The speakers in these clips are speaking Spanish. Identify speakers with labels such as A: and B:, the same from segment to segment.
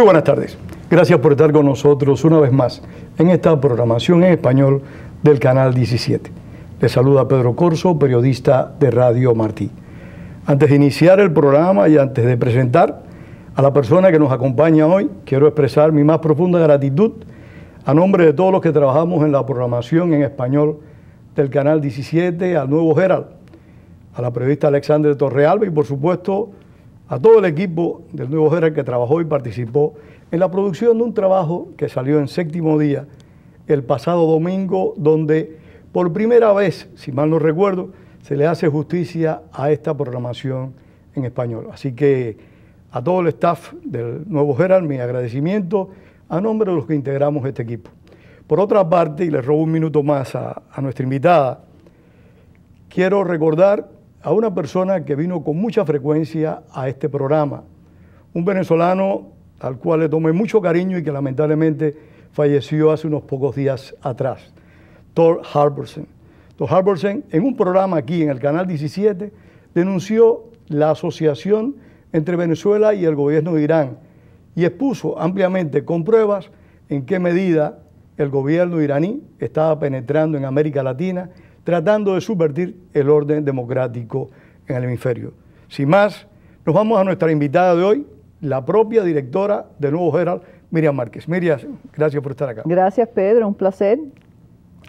A: Muy buenas tardes. Gracias por estar con nosotros una vez más en esta programación en español del Canal 17. Les saluda Pedro Corso, periodista de Radio Martí. Antes de iniciar el programa y antes de presentar a la persona que nos acompaña hoy, quiero expresar mi más profunda gratitud a nombre de todos los que trabajamos en la programación en español del Canal 17, al Nuevo Herald, a la periodista Alexandra Torrealba y por supuesto a todo el equipo del Nuevo Herald que trabajó y participó en la producción de un trabajo que salió en Séptimo Día el pasado domingo, donde por primera vez, si mal no recuerdo, se le hace justicia a esta programación en español. Así que a todo el staff del Nuevo Herald, mi agradecimiento a nombre de los que integramos este equipo. Por otra parte, y les robo un minuto más a nuestra invitada, quiero recordar a una persona que vino con mucha frecuencia a este programa, un venezolano al cual le tomé mucho cariño y que lamentablemente falleció hace unos pocos días atrás, Thor Harbordsen. Thor Harbordsen, en un programa aquí en el Canal 17, denunció la asociación entre Venezuela y el gobierno de Irán y expuso ampliamente con pruebas en qué medida el gobierno iraní estaba penetrando en América Latina, tratando de subvertir el orden democrático en el hemisferio. Sin más, nos vamos a nuestra invitada de hoy, la propia directora de Nuevo Herald, Miriam Márquez. Miriam, gracias por estar acá.
B: Gracias, Pedro, un placer.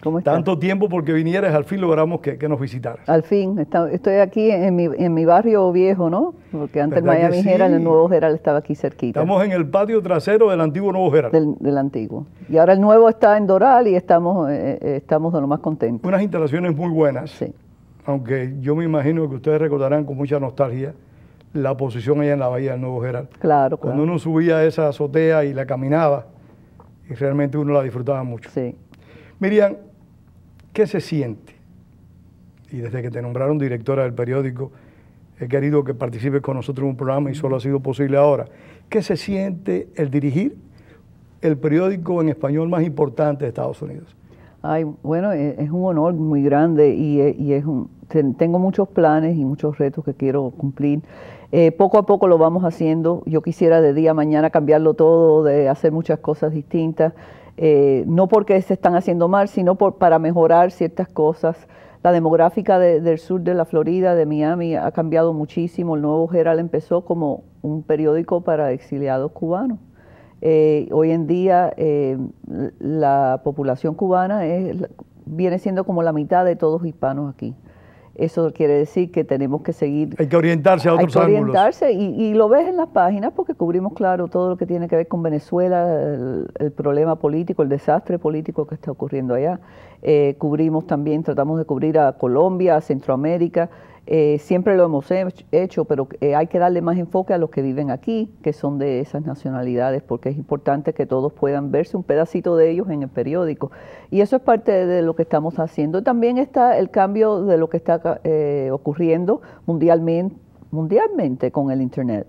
B: ¿Cómo estás?
A: Tanto tiempo porque vinieras, al fin logramos que nos visitaras.
B: Al fin, estoy aquí en mi barrio viejo, ¿no? Porque antes el Miami Herald, el Nuevo Herald estaba aquí cerquita.
A: Estamos en el patio trasero del antiguo Nuevo Herald.
B: Del antiguo. Y ahora el nuevo está en Doral y estamos de lo más contentos.
A: Unas instalaciones muy buenas.
B: Sí.
A: Aunque yo me imagino que ustedes recordarán con mucha nostalgia la posición allá en la bahía del Nuevo Herald.
B: Claro,
A: Cuando uno subía a esa azotea y la caminaba, y realmente uno la disfrutaba mucho.
B: Sí.
A: Miriam, ¿qué se siente? Y desde que te nombraron directora del periódico, he querido que participes con nosotros en un programa y solo ha sido posible ahora. ¿Qué se siente el dirigir el periódico en español más importante de Estados Unidos?
B: Ay, bueno, es un honor muy grande y tengo muchos planes y muchos retos que quiero cumplir. Poco a poco lo vamos haciendo. Yo quisiera de día a mañana cambiarlo todo, de hacer muchas cosas distintas. No porque se están haciendo mal, sino para mejorar ciertas cosas. La demográfica del sur de la Florida, de Miami, ha cambiado muchísimo. El Nuevo Herald empezó como un periódico para exiliados cubanos. Hoy en día la población cubana viene siendo como la mitad de todos los hispanos aquí. Eso quiere decir que tenemos que seguir.
A: Hay que orientarse a otros ángulos.
B: Orientarse y lo ves en las páginas porque cubrimos, claro, todo lo que tiene que ver con Venezuela, el problema político, el desastre político que está ocurriendo allá. Cubrimos también, tratamos de cubrir a Colombia, a Centroamérica. Siempre lo hemos hecho, pero hay que darle más enfoque a los que viven aquí, que son de esas nacionalidades, porque es importante que todos puedan verse un pedacito de ellos en el periódico. Y eso es parte de lo que estamos haciendo. También está el cambio de lo que está ocurriendo mundialmente con el Internet.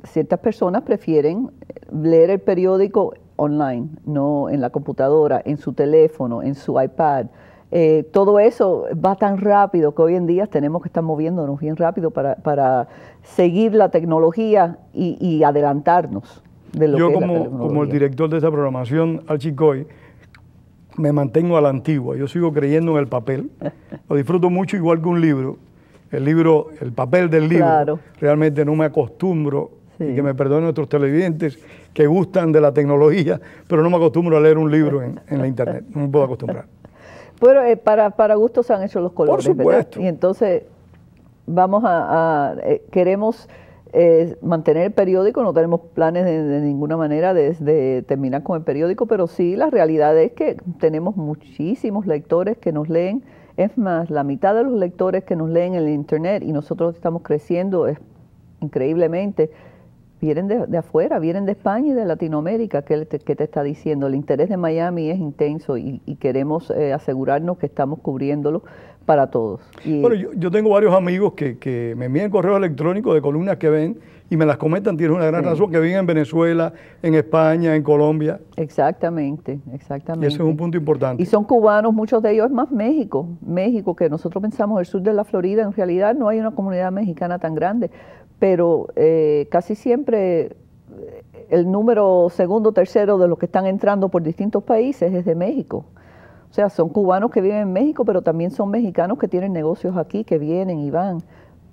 B: Ciertas personas prefieren leer el periódico online, no en la computadora, en su teléfono, en su iPad. Todo eso va tan rápido que hoy en día tenemos que estar moviéndonos bien rápido para seguir la tecnología y adelantarnos de lo que es la tecnología. Yo
A: como el director de esta programación, Archicoy, me mantengo a la antigua. Yo sigo creyendo en el papel. Lo disfruto mucho igual que un libro. El papel del libro. Claro. Realmente no me acostumbro, sí. Y que me perdonen nuestros televidentes que gustan de la tecnología, pero no me acostumbro a leer un libro en la internet. No me puedo acostumbrar.
B: Pero para gusto se han hecho los colores,
A: por supuesto,
B: ¿verdad? Y entonces queremos mantener el periódico, no tenemos planes de ninguna manera de terminar con el periódico, pero sí la realidad es que tenemos muchísimos lectores que nos leen. Es más, la mitad de los lectores que nos leen en el internet y nosotros estamos creciendo increíblemente. Vienen de afuera, vienen de España y de Latinoamérica. ¿Qué te está diciendo? El interés de Miami es intenso y queremos asegurarnos que estamos cubriéndolo para todos.
A: Bueno, yo tengo varios amigos que me envían correos electrónicos de columnas que ven y me las comentan. Tienes una gran razón, que viven en Venezuela, en España, en Colombia.
B: Exactamente, exactamente.
A: Y ese es un punto importante.
B: Y son cubanos, muchos de ellos, es más México, que nosotros pensamos el sur de la Florida, en realidad no hay una comunidad mexicana tan grande, pero casi siempre el número segundo, tercero de los que están entrando por distintos países es de México. O sea, son cubanos que viven en México, pero también son mexicanos que tienen negocios aquí, que vienen y van.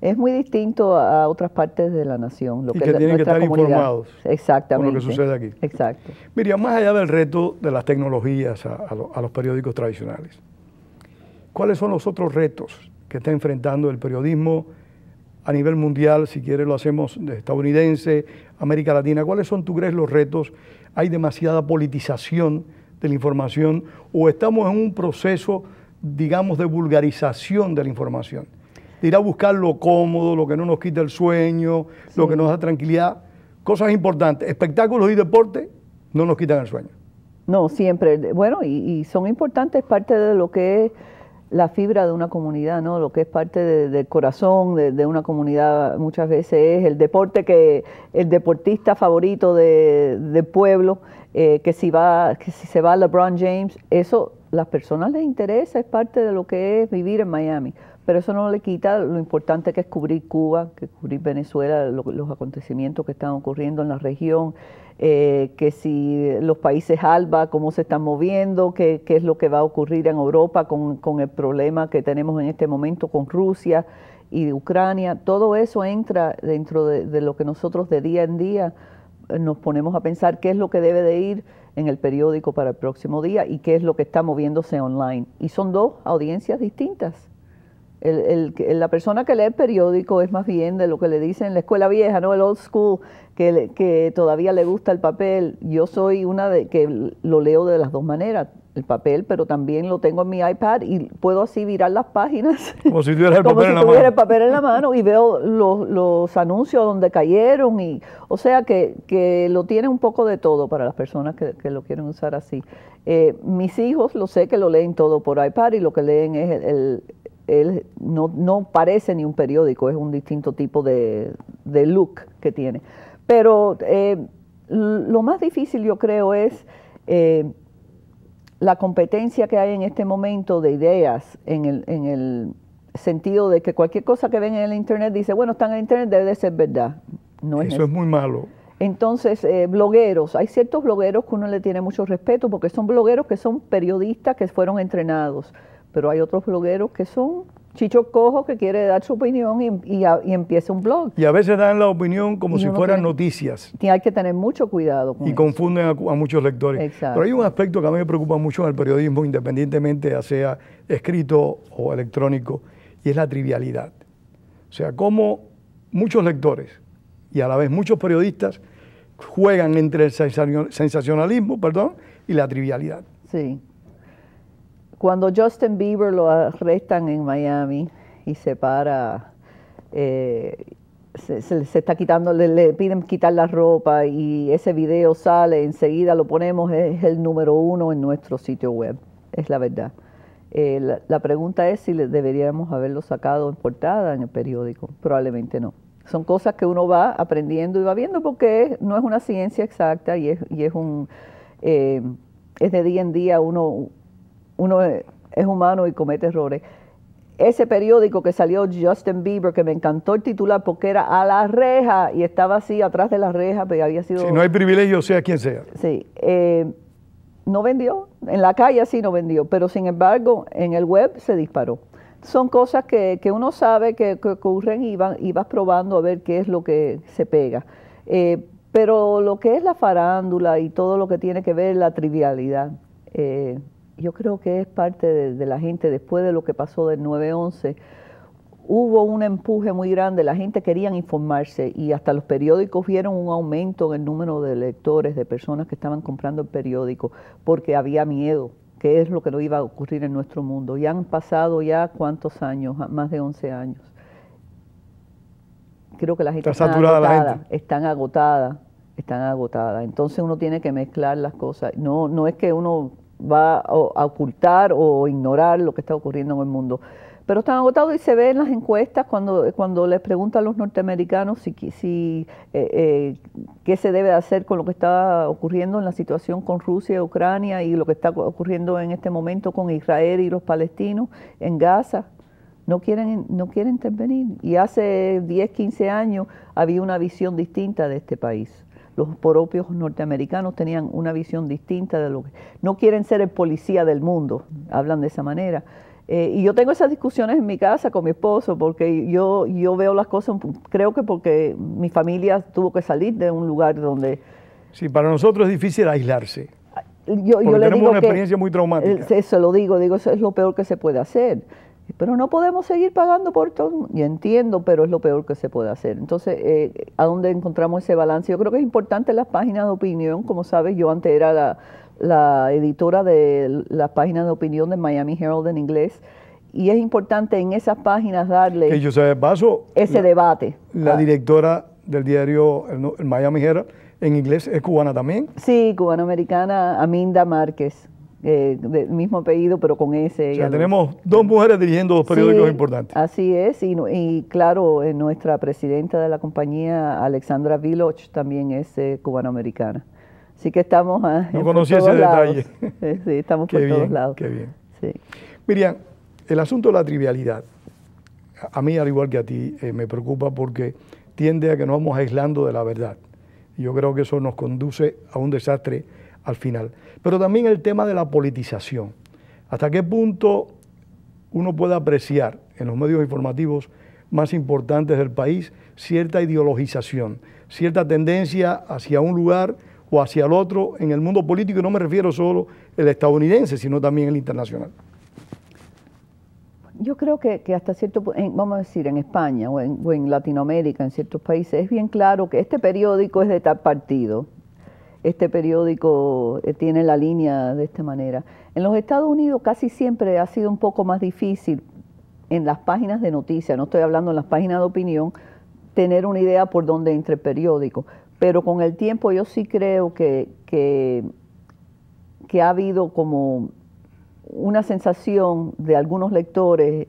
B: Es muy distinto a otras partes de la nación.
A: Y que tienen que estar informados.
B: Exactamente.
A: Con lo que sucede aquí.
B: Exacto.
A: Miriam, más allá del reto de las tecnologías a los periódicos tradicionales, ¿cuáles son los otros retos que está enfrentando el periodismo a nivel mundial? Si quieres lo hacemos estadounidense, América Latina. ¿Cuáles son, tú crees, los retos? ¿Hay demasiada politización de la información o estamos en un proceso, digamos, de vulgarización de la información? De ir a buscar lo cómodo, lo que no nos quita el sueño, sí, lo que nos da tranquilidad. Cosas importantes. Espectáculos y deporte no nos quitan el sueño. No, siempre. Bueno, y son importantes, parte de lo que es la fibra de una comunidad, ¿no? Lo que es parte del corazón de una comunidad muchas veces es el deporte, que el deportista favorito del pueblo, que si se va LeBron James, eso a las personas les interesa, es parte de lo que es vivir en Miami. Pero eso no le quita lo importante que es cubrir Cuba, que cubrir Venezuela, los acontecimientos que están ocurriendo en la región, que si los países ALBA, cómo se están moviendo, qué es lo que va a ocurrir en Europa con el problema que tenemos en este momento con Rusia y Ucrania. Todo eso entra dentro de lo que nosotros de día en día nos ponemos a pensar qué es lo que debe de ir en el periódico para el próximo día y qué es lo que está moviéndose online. Y son dos audiencias distintas. La persona que lee el periódico es más bien de lo que le dicen en la escuela vieja, ¿no? El old school, que todavía le gusta el papel. Yo soy una de que lo leo de las dos maneras, el papel, pero también lo tengo en mi iPad y puedo así virar las páginas. Como si tuviera el papel en la mano y veo los anuncios donde cayeron. O sea que lo tiene un poco de todo para las personas que lo quieren usar así. Mis hijos lo sé que lo leen todo por iPad y lo que leen es no parece ni un periódico, es un distinto tipo de look que tiene. Pero lo más difícil, yo creo, es la competencia que hay en este momento de ideas, en el sentido de que cualquier cosa que ven en el Internet dice, bueno, está en el Internet, debe de ser verdad. No es eso. Es muy malo. Entonces, blogueros, hay ciertos blogueros que uno le tiene mucho respeto porque son blogueros que son periodistas que fueron entrenados. Pero hay otros blogueros que son chichos cojos que quiere dar su opinión y empieza un blog. Y a veces dan la opinión como si fueran noticias. Hay que tener mucho cuidado con eso. Y confunden a muchos lectores. Exacto. Pero hay un aspecto que a mí me preocupa mucho en el periodismo, independientemente sea escrito o electrónico, y es la trivialidad. O sea, cómo muchos lectores y a la vez muchos periodistas juegan entre el sensacionalismo, y la trivialidad. Sí. Cuando Justin Bieber lo arrestan en Miami y se para, se está quitando, le piden quitar la ropa y ese video sale, enseguida lo ponemos, es el número 1 en nuestro sitio web, es la verdad. La pregunta es si deberíamos haberlo sacado en portada en el periódico, probablemente no. Son cosas que uno va aprendiendo y va viendo porque no es una ciencia exacta y es de día en día uno es humano y comete errores. Ese periódico que salió Justin Bieber, que me encantó el titular porque era a la reja y estaba así atrás de la reja, pero había sido... Si no hay privilegio, sea quien sea. Sí. No vendió, en la calle sí no vendió, pero sin embargo en el web se disparó. Son cosas que uno sabe que ocurren y vas probando a ver qué es lo que se pega. Pero lo que es la farándula y todo lo que tiene que ver la trivialidad, yo creo que es parte de la gente. Después de lo que pasó del 9/11, hubo un empuje muy grande, la gente quería informarse y hasta los periódicos vieron un aumento en el número de lectores, de personas que estaban comprando el periódico, porque había miedo, que es lo que no iba a ocurrir en nuestro mundo. Y han pasado ya, ¿cuántos años? Más de 11 años. Creo que la gente está agotada, están agotadas. Entonces uno tiene que mezclar las cosas. No es que uno va a ocultar o ignorar lo que está ocurriendo en el mundo. Pero están agotados y se ve en las encuestas cuando les preguntan a los norteamericanos qué se debe hacer con lo que está ocurriendo en la situación con Rusia y Ucrania y lo que está ocurriendo en este momento con Israel y los palestinos en Gaza. No quieren intervenir. Y hace 10, 15 años había una visión distinta de este país.
B: los propios norteamericanos tenían una visión distinta de lo que... No quieren ser el policía del mundo, hablan de esa manera. Y yo tengo esas discusiones en mi casa con mi esposo, porque yo veo las cosas, creo que porque mi familia tuvo que salir de un lugar donde...
A: Sí, para nosotros es difícil aislarse.
B: Yo le
A: tenemos
B: digo
A: una experiencia muy traumática.
B: Eso lo digo, eso es lo peor que se puede hacer. Pero no podemos seguir pagando por todo. Yo entiendo, pero es lo peor que se puede hacer. Entonces, ¿a dónde encontramos ese balance? Yo creo que es importante las páginas de opinión. Como sabes, yo antes era la editora de las páginas de opinión de Miami Herald en inglés. Y es importante en esas páginas darle
A: que yo sé de paso,
B: ese debate.
A: La directora del diario el Miami Herald en inglés es cubana también.
B: Sí, cubanoamericana, Aminda Márquez. Del mismo apellido, pero con ese.
A: O sea, tenemos dos mujeres dirigiendo dos periódicos importantes.
B: Así es, y claro, nuestra presidenta de la compañía, Alexandra Viloch, también es cubanoamericana. Así que estamos
A: no conocía ese detalle.
B: Sí, estamos por todos lados.
A: Qué bien.
B: Sí.
A: Miriam, el asunto de la trivialidad, a mí al igual que a ti, me preocupa porque tiende a que nos vamos aislando de la verdad. Y yo creo que eso nos conduce a un desastre al final. Pero también el tema de la politización. ¿Hasta qué punto uno puede apreciar en los medios informativos más importantes del país cierta ideologización, cierta tendencia hacia un lugar o hacia el otro en el mundo político? Y no me refiero solo el estadounidense, sino también el internacional.
B: Yo creo que hasta cierto punto, vamos a decir, en España o en Latinoamérica, en ciertos países, es bien claro que este periódico es de tal partido. Este periódico tiene la línea de esta manera. En los Estados Unidos casi siempre ha sido un poco más difícil en las páginas de noticias, no estoy hablando en las páginas de opinión, tener una idea por dónde entra el periódico. Pero con el tiempo yo sí creo que ha habido como una sensación de algunos lectores,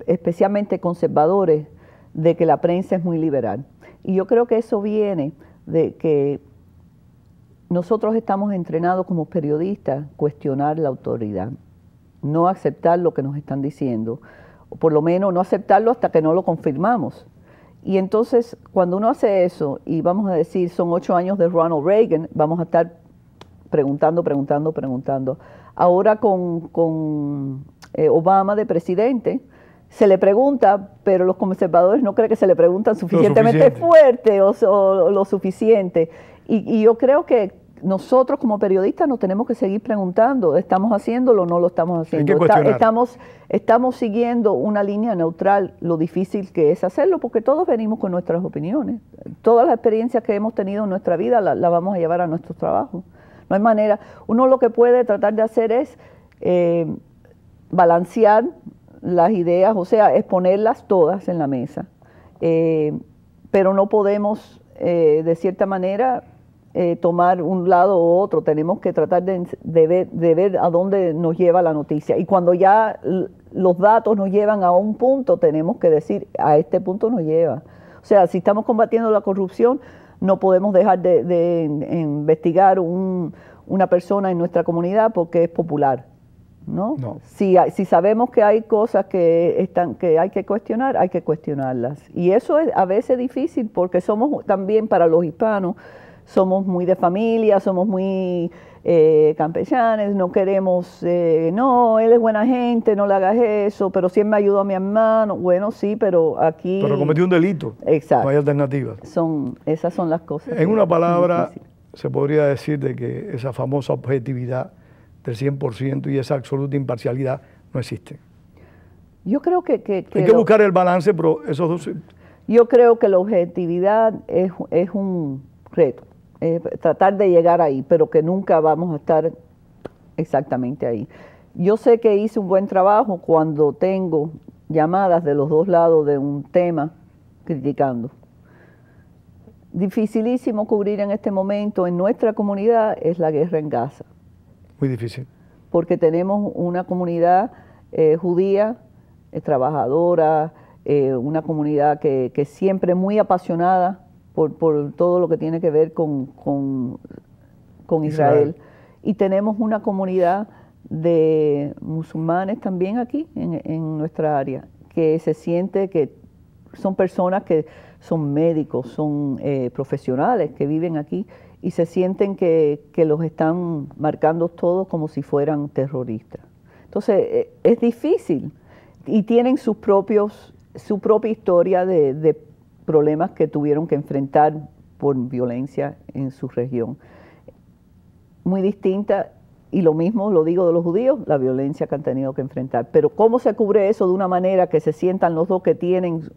B: especialmente conservadores, de que la prensa es muy liberal. Y yo creo que eso viene de que nosotros estamos entrenados como periodistas a cuestionar la autoridad, no aceptar lo que nos están diciendo, o por lo menos no aceptarlo hasta que no lo confirmamos. Y entonces, cuando uno hace eso, y vamos a decir, son 8 años de Ronald Reagan, vamos a estar preguntando. Ahora con Obama de presidente, se le pregunta, pero los conservadores no creen que se le preguntan suficientemente fuerte o lo suficiente. Y yo creo que nosotros como periodistas nos tenemos que seguir preguntando, ¿estamos haciéndolo o no lo estamos haciendo?
A: Hay que cuestionar.
B: Estamos siguiendo una línea neutral, lo difícil que es hacerlo, porque todos venimos con nuestras opiniones. Todas las experiencias que hemos tenido en nuestra vida las vamos a llevar a nuestros trabajos. No hay manera. Uno lo que puede tratar de hacer es balancear las ideas, o sea, exponerlas todas en la mesa. Pero no podemos, de cierta manera, tomar un lado u otro. Tenemos que tratar de ver a dónde nos lleva la noticia. Y cuando ya los datos nos llevan a un punto, tenemos que decir, a este punto nos lleva. O sea, si estamos combatiendo la corrupción, no podemos dejar de investigar una persona en nuestra comunidad porque es popular, ¿no?
A: No.
B: Si sabemos que hay cosas que hay que cuestionar, hay que cuestionarlas. Y eso es a veces difícil porque somos también, para los hispanos, somos muy de familia, somos muy campechanes, no queremos, no, él es buena gente, no le hagas eso, pero sí me ayudó a mi hermano. Bueno, sí, pero aquí...
A: Pero cometió un delito.
B: Exacto.
A: No hay alternativas.
B: Esas son las cosas.
A: En una palabra, se podría decir de que esa famosa objetividad del 100% y esa absoluta imparcialidad no existe.
B: Yo creo que
A: hay que buscar el balance, pero esos dos...
B: Yo creo que la objetividad es un reto. Tratar de llegar ahí, pero que nunca vamos a estar exactamente ahí. Yo sé que hice un buen trabajo cuando tengo llamadas de los dos lados de un tema criticando. Dificilísimo cubrir en este momento en nuestra comunidad es la guerra en Gaza.
A: Muy difícil.
B: Porque tenemos una comunidad judía, trabajadora, una comunidad que siempre muy apasionada por todo lo que tiene que ver con Israel. Y tenemos una comunidad de musulmanes también aquí en nuestra área, que se siente que son personas que son médicos, son profesionales que viven aquí y se sienten que los están marcando todos como si fueran terroristas. Entonces, es difícil y tienen su propia historia de problemas que tuvieron que enfrentar por violencia en su región. Muy distinta, y lo mismo lo digo de los judíos, la violencia que han tenido que enfrentar. Pero ¿cómo se cubre eso de una manera que se sientan los dos que tienen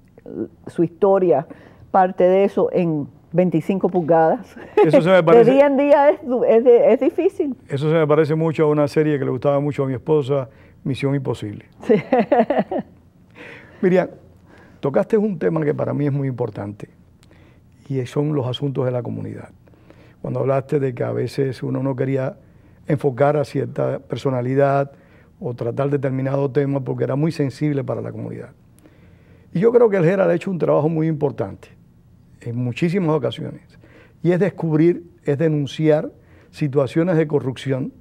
B: su historia, parte de eso, en 25 pulgadas?
A: Eso se me parece,
B: de día en día es difícil.
A: Eso se me parece mucho a una serie que le gustaba mucho a mi esposa, Misión Imposible.
B: Sí.
A: Miriam, tocaste un tema que para mí es muy importante y son los asuntos de la comunidad. Cuando hablaste de que a veces uno no quería enfocar a cierta personalidad o tratar determinado tema porque era muy sensible para la comunidad. Y yo creo que el Herald ha hecho un trabajo muy importante en muchísimas ocasiones y es descubrir, es denunciar situaciones de corrupción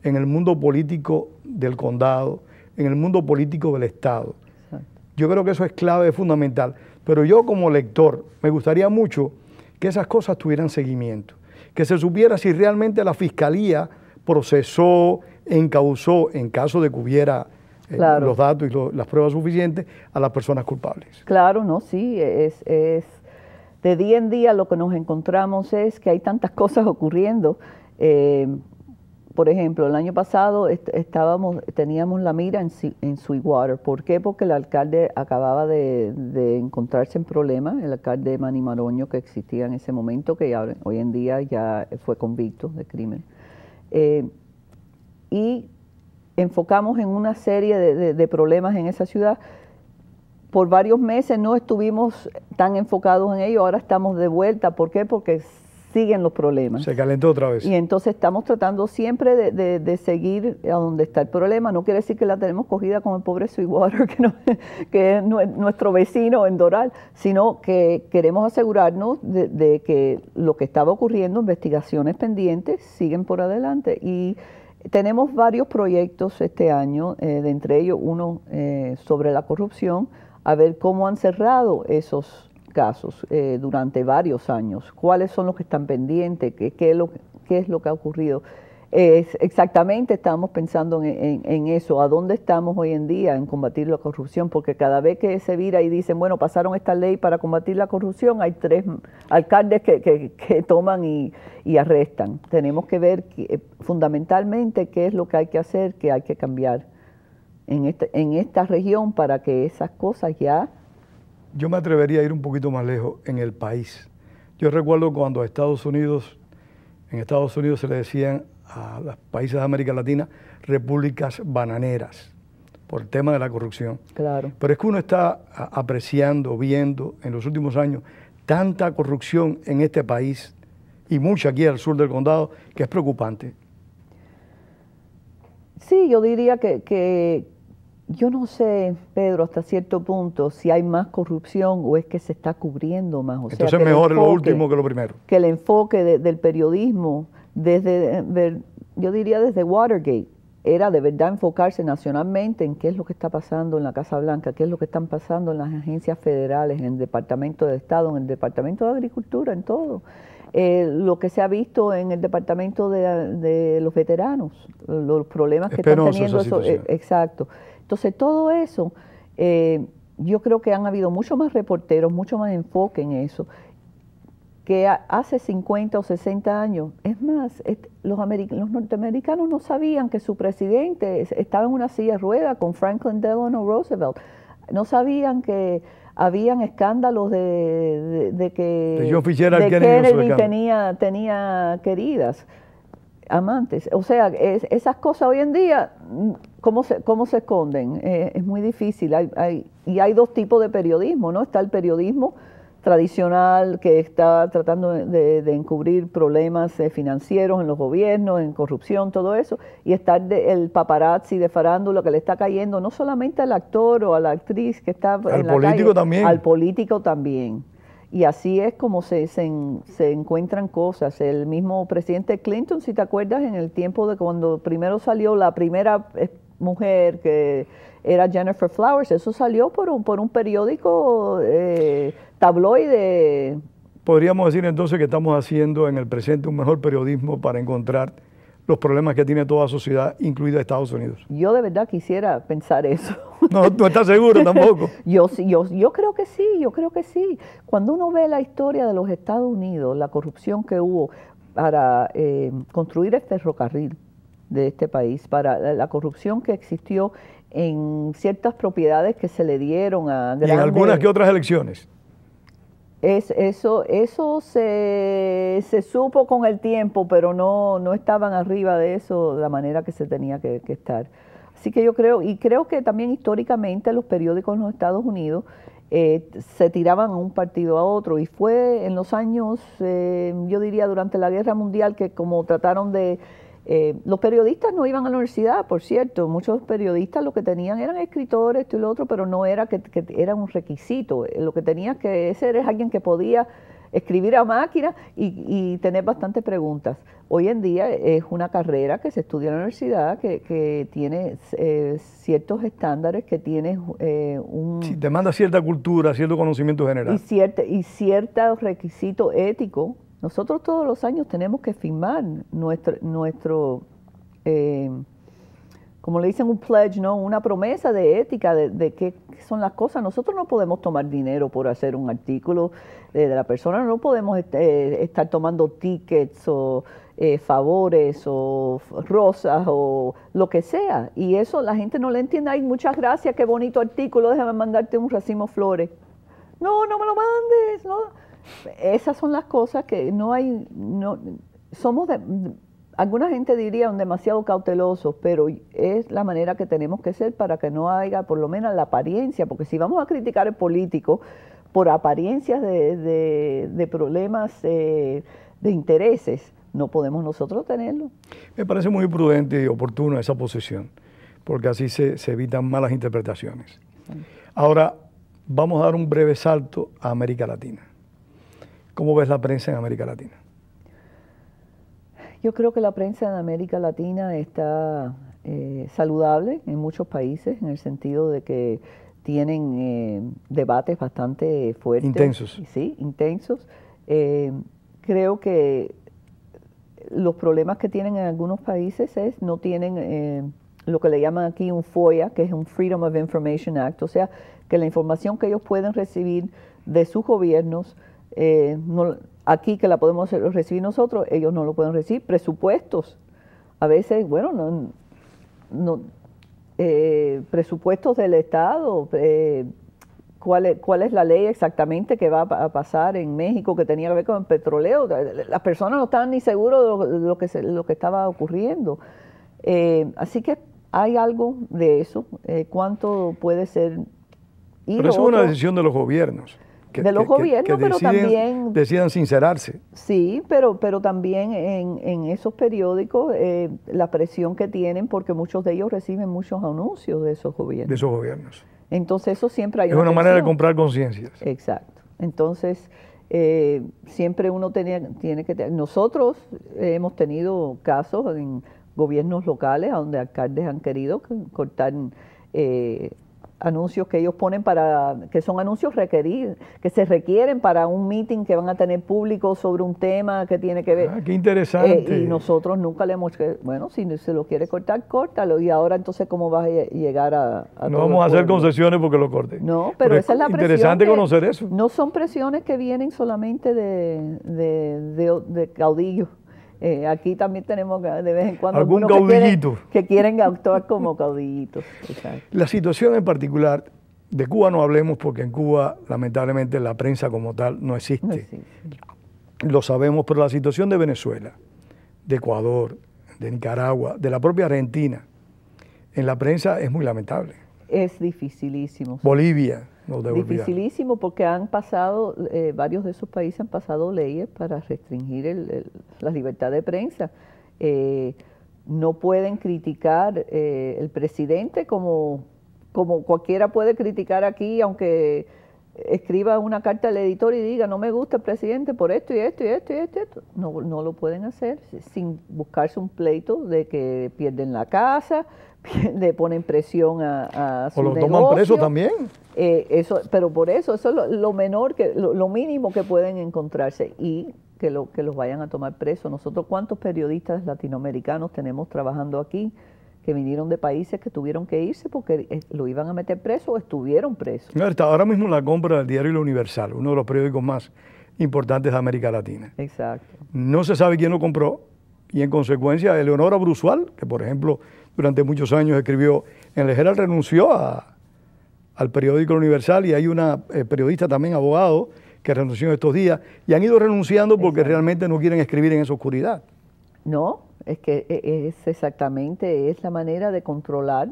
A: en el mundo político del condado, en el mundo político del estado. Exacto. Yo creo que eso es clave, es fundamental, pero yo como lector me gustaría mucho que esas cosas tuvieran seguimiento, que se supiera si realmente la fiscalía procesó, encausó, en caso de que hubiera claro, los datos y las pruebas suficientes, a las personas culpables.
B: Claro, no, sí, es de día en día lo que nos encontramos es que hay tantas cosas ocurriendo. Por ejemplo, el año pasado teníamos la mira en Sweetwater. ¿Por qué? Porque el alcalde acababa de encontrarse en problemas, el alcalde Manny Maroño, que existía en ese momento, que hoy en día ya fue convicto de crimen. Y enfocamos en una serie de problemas en esa ciudad. Por varios meses no estuvimos tan enfocados en ello, ahora estamos de vuelta. ¿Por qué? Porque siguen los problemas.
A: Se calentó otra vez.
B: Y entonces estamos tratando siempre de seguir a donde está el problema. No quiere decir que la tenemos cogida con el pobre Sweetwater, que es nuestro vecino en Doral, sino que queremos asegurarnos de que lo que estaba ocurriendo, investigaciones pendientes, siguen por adelante. Y tenemos varios proyectos este año, de entre ellos uno sobre la corrupción, a ver cómo han cerrado esos casos durante varios años, cuáles son los que están pendientes, qué es lo que ha ocurrido. Exactamente estamos pensando en eso, a dónde estamos hoy en día en combatir la corrupción, porque cada vez que se vira y dicen, bueno, pasaron esta ley para combatir la corrupción, hay 3 alcaldes que toman y arrestan. Tenemos que ver fundamentalmente qué es lo que hay que hacer, qué hay que cambiar en esta región para que esas cosas ya...
A: Yo me atrevería a ir un poquito más lejos en el país. Yo recuerdo cuando en Estados Unidos se le decían a los países de América Latina repúblicas bananeras por el tema de la corrupción.
B: Claro.
A: Pero es que uno está apreciando, viendo en los últimos años tanta corrupción en este país y mucha aquí al sur del condado que es preocupante.
B: Sí, yo diría que yo no sé, Pedro, hasta cierto punto, si hay más corrupción o es que se está cubriendo más. O
A: Entonces
B: sea,
A: es mejor lo último que lo primero.
B: Que el enfoque del periodismo, yo diría desde Watergate, era de verdad enfocarse nacionalmente en qué es lo que está pasando en la Casa Blanca, qué es lo que están pasando en las agencias federales, en el Departamento de Estado, en el Departamento de Agricultura, en todo. Lo que se ha visto en el Departamento de los veteranos, los problemas que están teniendo. Exacto. Entonces, todo eso, yo creo que han habido mucho más reporteros, mucho más enfoque en eso, que hace 50 o 60 años. Es más, los norteamericanos no sabían que su presidente estaba en una silla de ruedas con Franklin Delano Roosevelt. No sabían que habían escándalos de que
A: John
B: Kennedy tenía queridas amantes. O sea, esas cosas hoy en día, ¿cómo se esconden? Es muy difícil. Y hay 2 tipos de periodismo, ¿no? Está el periodismo tradicional que está tratando de encubrir problemas financieros en los gobiernos, en corrupción, todo eso, y está el paparazzi de farándula que le está cayendo no solamente al actor o a la actriz que está en la calle,
A: también.
B: Al político también. Y así es como se encuentran cosas. El mismo presidente Clinton, si te acuerdas, en el tiempo de cuando primero salió la primera mujer que era Jennifer Flowers, eso salió por un periódico tabloide.
A: Podríamos decir entonces que estamos haciendo en el presente un mejor periodismo para encontrar los problemas que tiene toda sociedad, incluida Estados Unidos.
B: Yo de verdad quisiera pensar eso.
A: No, no estás seguro tampoco.
B: Yo creo que sí, yo creo que sí. Cuando uno ve la historia de los Estados Unidos, la corrupción que hubo para construir el ferrocarril de este país, para la corrupción que existió en ciertas propiedades que se le dieron a grandes...
A: Y en algunas que otras elecciones.
B: Eso se supo con el tiempo, pero no estaban arriba de eso de la manera que se tenía que estar. Así que yo creo, y creo que también históricamente los periódicos en los Estados Unidos se tiraban a un partido a otro, y fue en los años, yo diría durante la Guerra Mundial, que como trataron de... los periodistas no iban a la universidad, por cierto, muchos periodistas lo que tenían eran escritores, esto y lo otro, pero no era que era un requisito. Lo que tenías que ser es alguien que podía escribir a máquina y tener bastantes preguntas. Hoy en día es una carrera que se estudia en la universidad, que tiene ciertos estándares, que tiene un...
A: Sí, demanda cierta cultura, cierto conocimiento general.
B: Y cierto requisito ético. Nosotros todos los años tenemos que firmar nuestro como le dicen, un pledge, ¿no? Una promesa de ética de qué son las cosas. Nosotros no podemos tomar dinero por hacer un artículo de la persona, no podemos estar tomando tickets o favores o rosas o lo que sea. Y eso la gente no le entiende. Ay, muchas gracias, qué bonito artículo, déjame mandarte un racimo de flores. No me lo mandes, no. Esas son las cosas que no hay, alguna gente diría demasiado cautelosos, pero es la manera que tenemos que ser para que no haya por lo menos la apariencia, porque si vamos a criticar al político por apariencias de problemas de intereses, no podemos nosotros tenerlo.
A: Me parece muy prudente y oportuna esa posición, porque así se evitan malas interpretaciones. Sí. Ahora, vamos a dar un breve salto a América Latina. ¿Cómo ves la prensa en América Latina?
B: Yo creo que la prensa en América Latina está saludable en muchos países, en el sentido de que tienen debates bastante fuertes.
A: Intensos.
B: Sí, intensos. Creo que los problemas que tienen en algunos países no tienen lo que le llaman aquí un FOIA, que es un Freedom of Information Act, o sea, que la información que ellos pueden recibir de sus gobiernos, aquí que la podemos recibir nosotros, ellos no lo pueden recibir. Presupuestos, a veces, bueno, presupuestos del Estado, cuál es la ley exactamente que va a pasar en México, que tenía que ver con el petróleo. Las personas no estaban ni seguros de lo que estaba ocurriendo. Así que hay algo de eso, cuánto puede ser.
A: Pero eso es una decisión de los gobiernos.
B: Pero también...
A: Decidan sincerarse.
B: Sí, pero también en esos periódicos la presión que tienen, porque muchos de ellos reciben muchos anuncios de esos gobiernos.
A: De esos gobiernos.
B: Entonces eso siempre hay
A: una presión. Es una manera de comprar conciencias.
B: Exacto. Entonces siempre uno tiene que... Nosotros hemos tenido casos en gobiernos locales donde alcaldes han querido cortar... anuncios que ellos ponen que son anuncios requeridos, que se requieren para un meeting que van a tener público sobre un tema que tiene que ver.
A: ¡Qué interesante!
B: Y nosotros nunca le hemos... Bueno, si se lo quiere cortar, córtalo. Y ahora entonces, ¿cómo vas a llegar a
A: no vamos a hacer concesiones porque lo corten.
B: No, pero esa es la presión.
A: Interesante conocer eso.
B: No son presiones que vienen solamente de caudillos. Aquí también tenemos de vez en cuando
A: algún caudillito
B: que quieren actuar como caudillitos. Exacto.
A: La situación en particular, de Cuba no hablemos porque en Cuba lamentablemente la prensa como tal no existe. No existe. Lo sabemos, pero la situación de Venezuela, de Ecuador, de Nicaragua, de la propia Argentina, en la prensa es muy lamentable.
B: Es dificilísimo.
A: Bolivia. No debo
B: dificilísimo
A: olvidar.
B: Porque han pasado, varios de esos países han pasado leyes para restringir la libertad de prensa. No pueden criticar el presidente como cualquiera puede criticar aquí, aunque escriba una carta al editor y diga, no me gusta el presidente por esto y esto y esto y esto. No, no lo pueden hacer sin buscarse un pleito de que pierden la casa, le ponen presión a su negocio.
A: O lo toman preso también.
B: Pero por eso es lo menor, lo mínimo que pueden encontrarse y que los vayan a tomar preso. Nosotros, ¿cuántos periodistas latinoamericanos tenemos trabajando aquí que vinieron de países que tuvieron que irse porque lo iban a meter preso o estuvieron presos?
A: Ahora mismo la compra del diario La Universal, uno de los periódicos más importantes de América Latina.
B: Exacto.
A: No se sabe quién lo compró y en consecuencia Eleonora Brusual, que por ejemplo durante muchos años escribió en El Herald, renunció al periódico La Universal, y hay una periodista también, abogado, que renunció estos días, y han ido renunciando porque realmente no quieren escribir en esa oscuridad.
B: No, es que es exactamente, es la manera de controlar.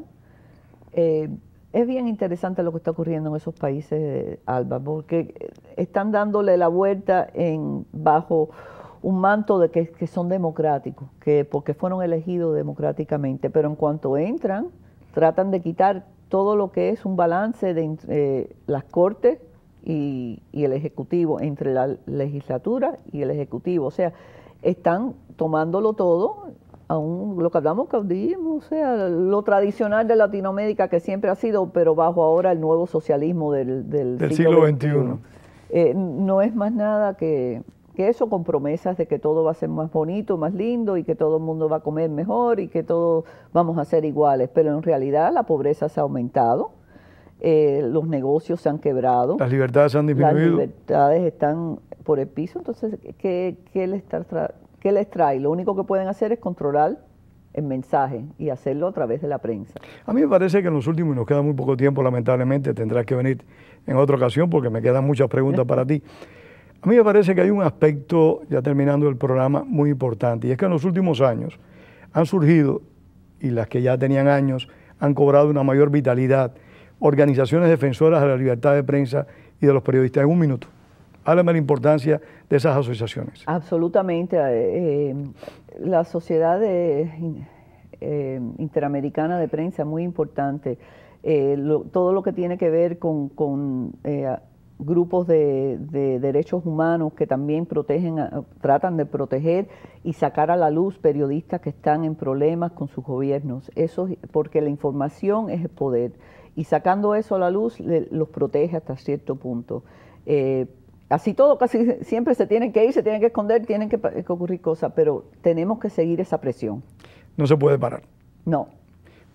B: Es bien interesante lo que está ocurriendo en esos países, Alba, porque están dándole la vuelta bajo un manto de que son democráticos, porque fueron elegidos democráticamente, pero en cuanto entran, tratan de quitar todo lo que es un balance de las cortes y el ejecutivo, entre la legislatura y el ejecutivo. O sea, están tomándolo todo a lo que hablamos caudillismo, o sea, lo tradicional de Latinoamérica que siempre ha sido, pero bajo ahora el nuevo socialismo del siglo XXI. No es más nada que eso, con promesas de que todo va a ser más bonito, más lindo, y que todo el mundo va a comer mejor y que todos vamos a ser iguales, pero en realidad la pobreza se ha aumentado, los negocios se han quebrado,
A: las libertades se han disminuido,
B: las libertades están por el piso. Entonces, ¿qué les trae? Lo único que pueden hacer es controlar el mensaje y hacerlo a través de la prensa.
A: A mí me parece que en los últimos, y nos queda muy poco tiempo, lamentablemente, tendrás que venir en otra ocasión porque me quedan muchas preguntas para ti. A mí me parece que hay un aspecto, ya terminando el programa, muy importante, y es que en los últimos años han surgido, y las que ya tenían años, han cobrado una mayor vitalidad, organizaciones defensoras de la libertad de prensa y de los periodistas. En un minuto, háblame de la importancia de esas asociaciones.
B: Absolutamente. La Sociedad Interamericana de Prensa es muy importante. Todo lo que tiene que ver con grupos de derechos humanos que también tratan de proteger y sacar a la luz periodistas que están en problemas con sus gobiernos. Eso, porque la información es el poder, y sacando eso a la luz los protege hasta cierto punto. Así todo, casi siempre se tienen que ir, se tienen que esconder, tienen que ocurrir cosas, pero tenemos que seguir esa presión.
A: No se puede parar.
B: No.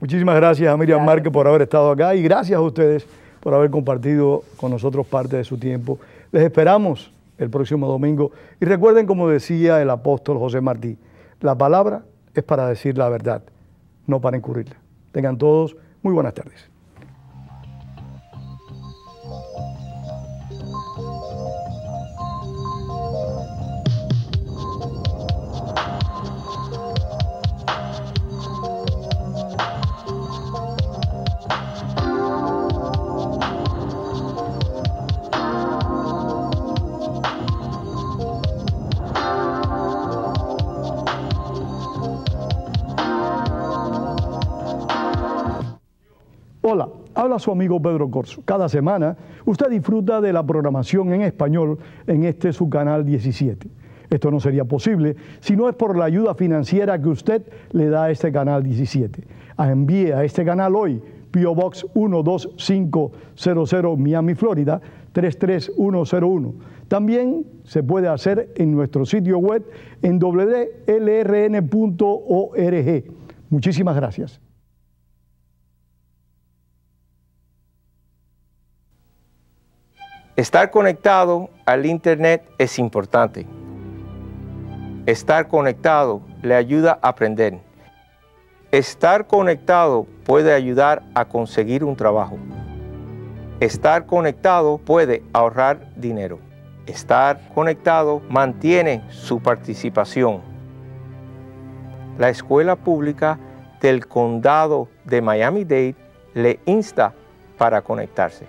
A: Muchísimas gracias a Miriam Márquez por haber estado acá, y gracias a ustedes por haber compartido con nosotros parte de su tiempo. Les esperamos el próximo domingo, y recuerden, como decía el apóstol José Martí, la palabra es para decir la verdad, no para encubrirla. Tengan todos muy buenas tardes. Hola, habla su amigo Pedro Corso. Cada semana usted disfruta de la programación en español en su canal 17. Esto no sería posible si no es por la ayuda financiera que usted le da a este canal 17. Envíe a este canal hoy, P.O. Box 12500, Miami, Florida, 33101. También se puede hacer en nuestro sitio web en wlrn.org. Muchísimas gracias.
C: Estar conectado al Internet es importante. Estar conectado le ayuda a aprender. Estar conectado puede ayudar a conseguir un trabajo. Estar conectado puede ahorrar dinero. Estar conectado mantiene su participación. La Escuela Pública del Condado de Miami-Dade le insta para conectarse.